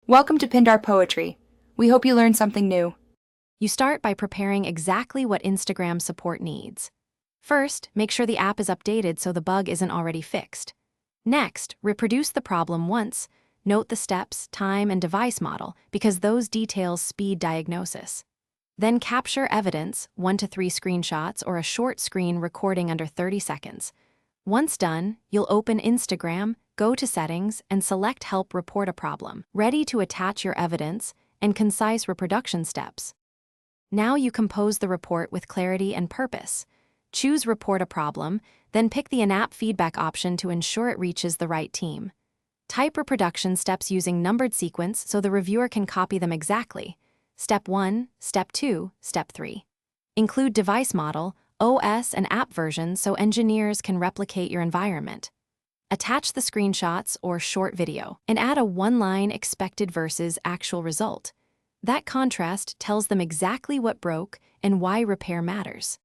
Welcome to Pindar Poetry. We hope you learned something new. You start by preparing exactly what Instagram support needs. First, make sure the app is updated so the bug isn't already fixed. Next, reproduce the problem once. Note the steps, time, and device model because those details speed diagnosis. Then capture evidence, 1 to 3 screenshots or a short screen recording under 30 seconds. Once done, you'll open Instagram, go to Settings, and select Help Report a Problem, ready to attach your evidence and concise reproduction steps. Now you compose the report with clarity and purpose. Choose Report a Problem, then pick the in-app feedback option to ensure it reaches the right team. Type reproduction steps using numbered sequence so the reviewer can copy them exactly. Step 1, Step 2, Step 3. Include device model, OS, and app version so engineers can replicate your environment. Attach the screenshots or short video and add a one-line expected versus actual result. That contrast tells them exactly what broke and why repair matters.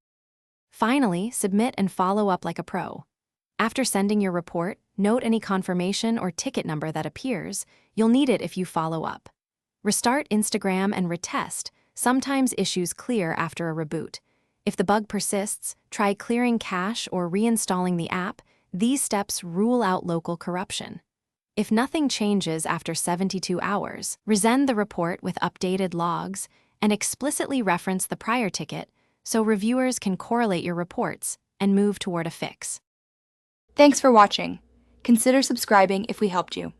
Finally, submit and follow up like a pro. After sending your report, note any confirmation or ticket number that appears. You'll need it if you follow up. Restart Instagram and retest. Sometimes issues clear after a reboot. If the bug persists, try clearing cache or reinstalling the app. These steps rule out local corruption. If nothing changes after 72 hours, resend the report with updated logs and explicitly reference the prior ticket so reviewers can correlate your reports and move toward a fix. Thanks for watching. Consider subscribing if we helped you.